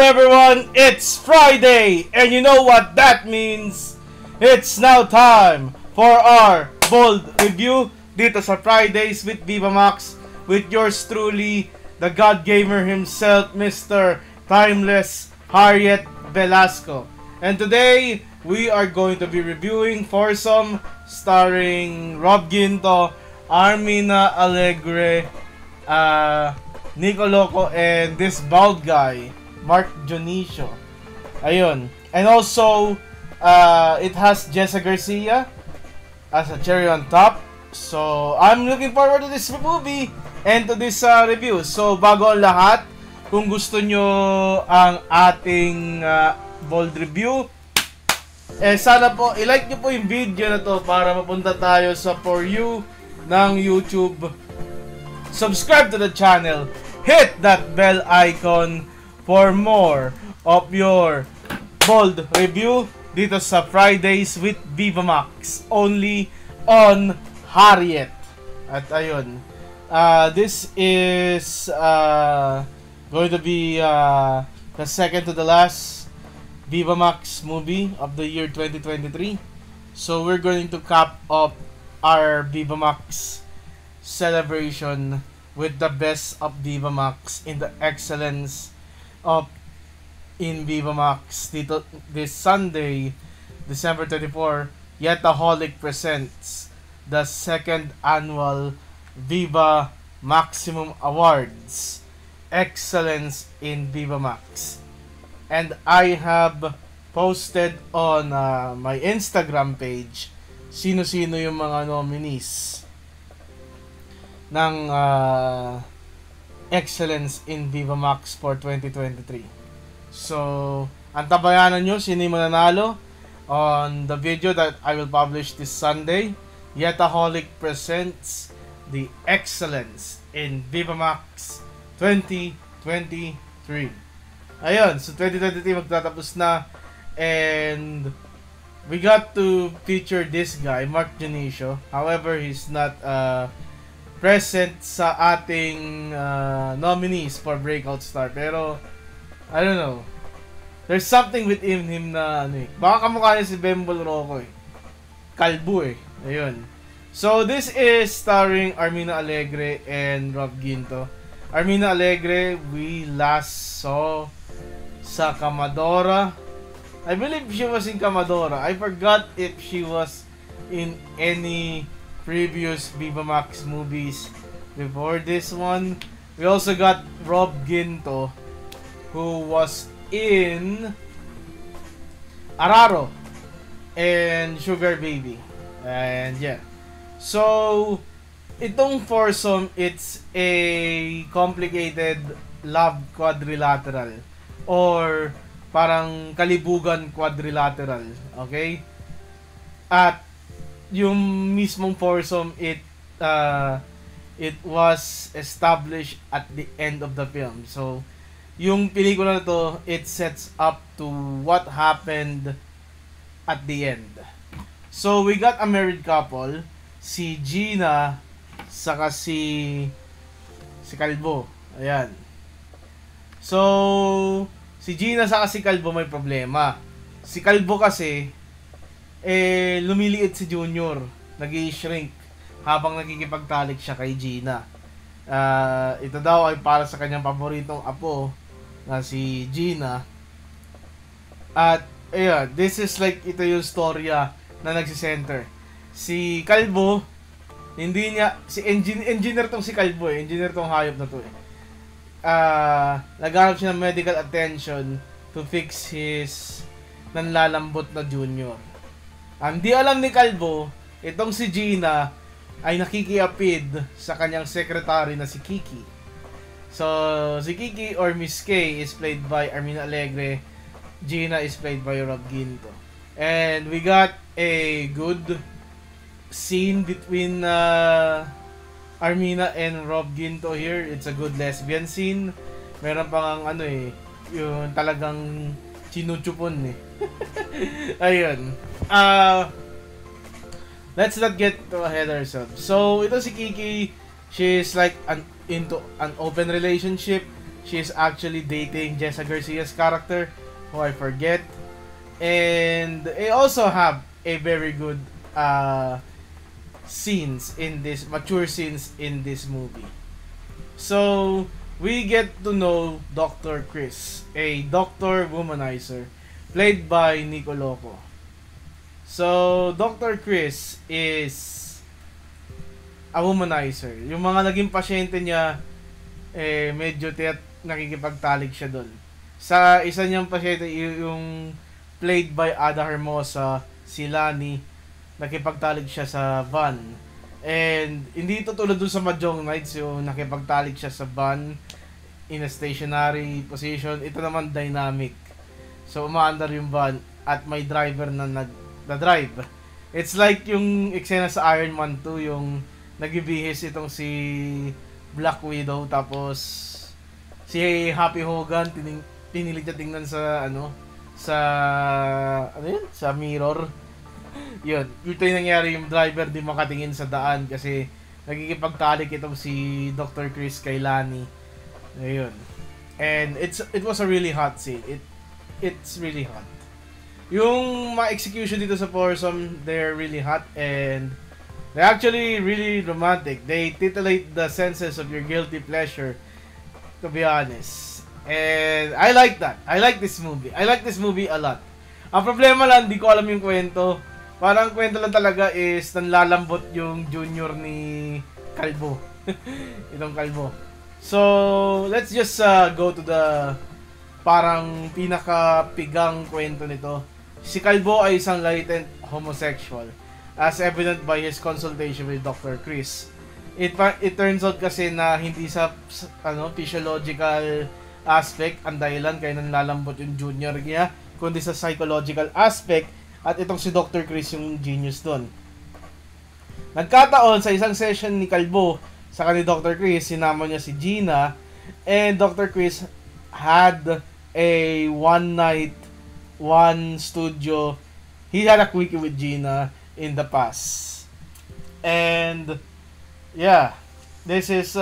everyone, it's Friday, and you know what that means? It's now time for our bold review dito sa Fridays with Viva Max with yours truly, the God Gamer himself, Mr. Timeless Harriet Velasco. And today, we are going to be reviewing Foursome starring Rob Ginto, Armina Alegre, Nico Loco, and this bald guy, Mark Dionisio. Ayun. And also, it has Jessa Garcia as a cherry on top. So, I'm looking forward to this movie and to this review. So, bago ang lahat, kung gusto nyo ang ating bold review, sana po, i-like nyo po yung video na to para mapunta tayo sa For You ng YouTube. Subscribe to the channel. Hit that bell icon for more of your bold review dito sa Fridays with Viva Max. Only on Harriet. At ayun. This is going to be the second to the last Viva Max movie of the year 2023. So we're going to cap up our Viva Max celebration with the best of Viva Max in the excellence of in Viva Max. Dito, this Sunday, December 24, Yetaholic presents the second annual Viva Maximum Awards, Excellence in Viva Max. And I have posted on my Instagram page sino-sino yung mga nominees ng Excellence in Viva Max for 2023. So, antabayanan nyo sino yung mananalo on the video that I will publish this Sunday. Yetaholic presents the Excellence in Viva Max 2023. Ayun, so 2023 magtatapos na, and we got to feature this guy, Mark Dionisio. However, he's not present sa ating nominees for Breakout Star. Pero, I don't know. There's something within him na, baka kamukha niya si Bembol Rocco eh. Kalbo eh. Ayun. So, this is starring Armina Alegre and Rob Ginto. Armina Alegre, we last saw sa Camadora. I believe she was in Camadora. I forgot if she was in any previous Viva Max movies before this one. We also got Rob Ginto, who was in Araro and Sugar Baby. And yeah. So, itong foursome, it's a complicated love quadrilateral or parang kalibugan quadrilateral, okay? At yung mismong foursome, it was established at the end of the film. So, yung pelikula na to, it sets up to what happened at the end. So, we got a married couple, si Gina, saka si Kalbo. Ayan. So, si Gina saka si Kalbo may problema. Si Kalbo kasi, lumiliit si Junior. Nag-i-shrink habang nakikipagtalik siya kay Gina. Ito daw ay para sa kanyang paboritong apo na si Gina. At, ayan, this is like, ito yung storya na nagsisenter. Si Kalbo, hindi niya, si engineer tong si Kalbo eh. Engineer tong hayop na to eh. Naghanap siya ng medical attention to fix his nanlalambot na Junior. Ang di alam ni Kalbo, itong si Gina ay nakikiapid sa kanyang secretary na si Kiki. So, si Kiki or Miss K is played by Armina Alegre. Gina is played by Rob Ginto. And we got a good scene between Armina and Rob Ginto here. It's a good lesbian scene. Meron pang yung talagang chinuchupon eh. Ayun. Let's not get ahead ourselves. So, ito si Kiki, she's like into an open relationship She is actually dating Jessa Garcia's character, who I forget. And they also have a very good mature scenes in this movie. So, we get to know Dr. Chris, a doctor womanizer, played by Nico Loco. So, Dr. Chris is a womanizer. Yung mga naging pasyente niya, medyo nakikipagtalik siya doon. Sa isa niyang pasyente, yung played by Ada Hermosa, si Lani, nakipagtalik siya sa van. And hindi ito tulad dun sa Mahjong Nights, yung nakipagtalik siya sa van in a stationary position. Ito naman dynamic. So umaandar yung van at may driver na nag-drive. It's like yung eksena sa Iron Man 2, yung nagbibihis itong si Black Widow, tapos si Happy Hogan pinilit niya tingnan sa sa mirror. Yun, ito yung nangyari, yung driver di makatingin sa daan kasi nagkikipagtalik itong si Dr. Chris kay Lani. Ayun. And it was a really hot scene. It's really hot. Yung mga execution dito sa foursome, they're really hot and they're actually really romantic. They titillate the senses of your guilty pleasure, to be honest. And I like that. I like this movie. I like this movie a lot. Ang problema lang, di ko alam yung kwento. Parang kwento lang talaga is nanlalambot yung junior ni Kalbo. Itong Kalbo. So, let's just go to the parang pinakapigang kwento nito. Si Kalbo ay isang latent homosexual, as evident by his consultation with Dr. Chris. It turns out kasi na hindi sa physiological aspect ang dahilan kaya nanlalambot yung junior niya, kundi sa psychological aspect. At itong si Dr. Chris yung genius doon. Nagkataon sa isang session ni Kalbo sa ni Dr. Chris, sinama niya si Gina, and Dr. Chris had a one night, one studio. He had a quickie with Gina in the past. And yeah, this is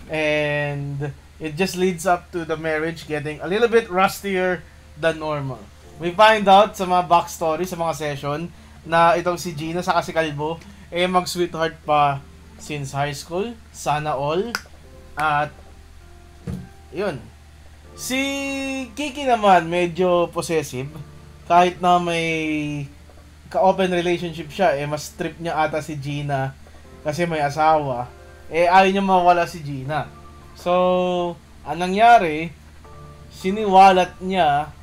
and it just leads up to the marriage getting a little bit rustier than normal. We find out sa mga backstory, sa mga session, na itong si Gina sa si Kalbo, mag-sweetheart pa since high school, sana all. At, yun. Si Kiki naman, medyo possessive. Kahit na may ka-open relationship siya, mas trip niya ata si Gina kasi may asawa. Ayaw niya mawala si Gina. So, anong nangyari, siniwalat niya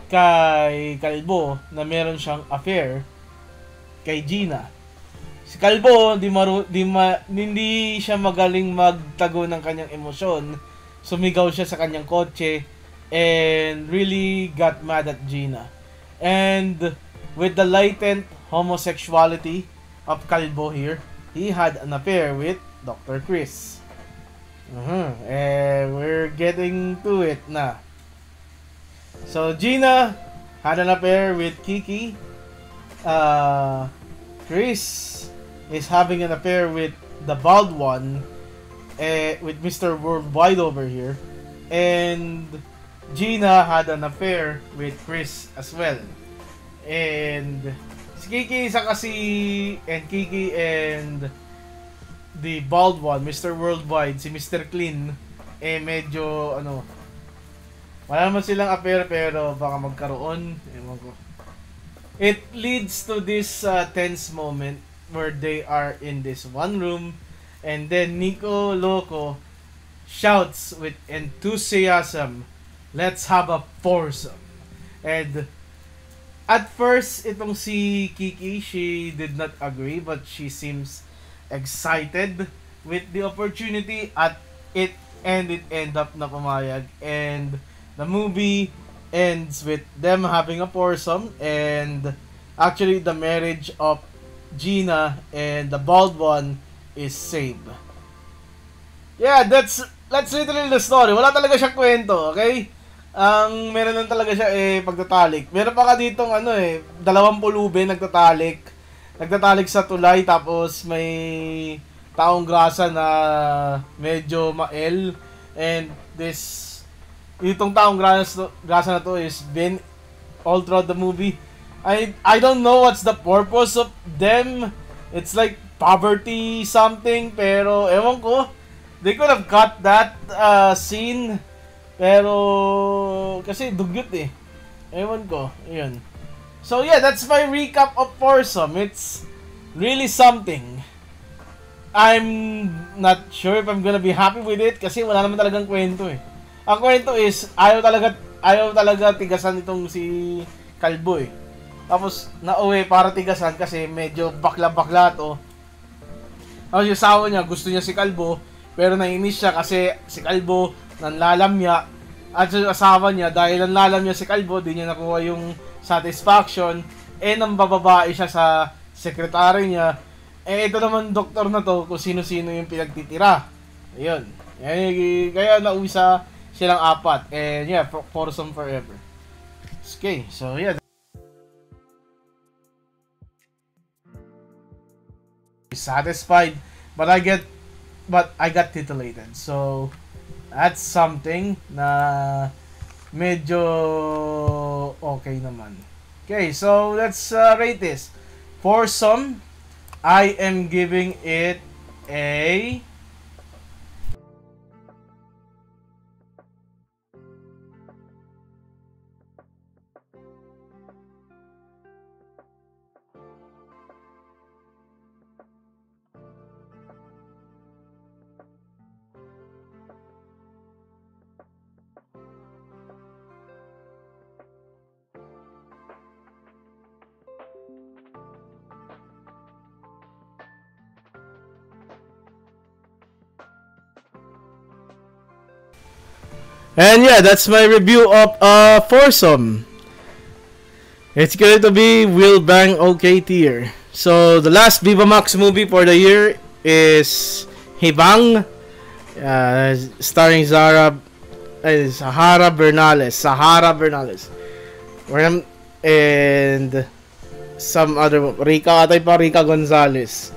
kay Kalbo na meron siyang affair kay Gina. Si Kalbo hindi siya magaling magtago ng kanyang emosyon. Sumigaw siya sa kanyang kotse and really got mad at Gina. And with the latent homosexuality of Kalbo here, he had an affair with Dr. Chris. We're getting to it na. So, Gina had an affair with Kiki. Chris is having an affair with the bald one, with Mr. Worldwide over here. And Gina had an affair with Chris as well. And si Kiki Kiki and the bald one, Mr. Worldwide, si Mr. Clean, medyo wala naman silang affair pero baka magkaroon. Ewan ko. It leads to this tense moment where they are in this one room and then Nico Loco shouts with enthusiasm, "Let's have a foursome." And at first, itong si Kiki, she did not agree but she seems excited with the opportunity at it ended up na pumayag. And the movie ends with them having a foursome and actually the marriage of Gina and the bald one is saved. Yeah, that's literally the story. Wala talaga siyang kwento, okay? Ang meron lang talaga siya pagtatalik. Meron pa ka ditong 20 ube nagtatalik sa tulay tapos may taong grasa na medyo mael, and itong taong grasa na to is been all throughout the movie. I don't know what's the purpose of them. It's like poverty something, pero ewan ko, they could have cut that scene, pero kasi dugyot eh. Ewan ko, yun. So yeah, that's my recap of Foursome. It's really something. I'm not sure if I'm gonna be happy with it kasi wala naman talagang kwento eh. Ang kwento is ayaw talaga tigasan itong si Kalbo eh. Tapos nauwi para tigasan kasi medyo bakla-bakla to. Tapos yung asawa niya, gusto niya si Kalbo, pero naiinis siya kasi si Kalbo nanlalamya. At yung asawa niya, dahil nanlalamya si Kalbo, di niya nakuha yung satisfaction. Nang bababae siya sa sekretary niya. Ito naman doktor na to kung sino-sino yung pinagtitira. Ayun. Kaya nauwi silang apat. And yeah, Foursome forever. Okay, so yeah. Satisfied, but I got titillated. So that's something na medyo okay naman. Okay, so let's rate this. Foursome, I am giving it a And yeah, that's my review of Foursome. It's going to be Will Bang OK tier. So the last Viva Max movie for the year is Hibang, starring Sahara Bernales, and some other Rica Gonzalez.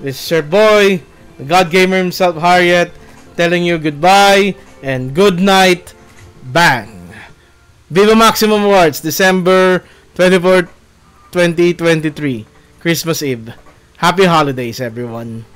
This is your boy, the God Gamer himself, Harriet, telling you goodbye and good night, bang. Viva Maximum Awards, December 24, 2023, Christmas Eve. Happy holidays, everyone.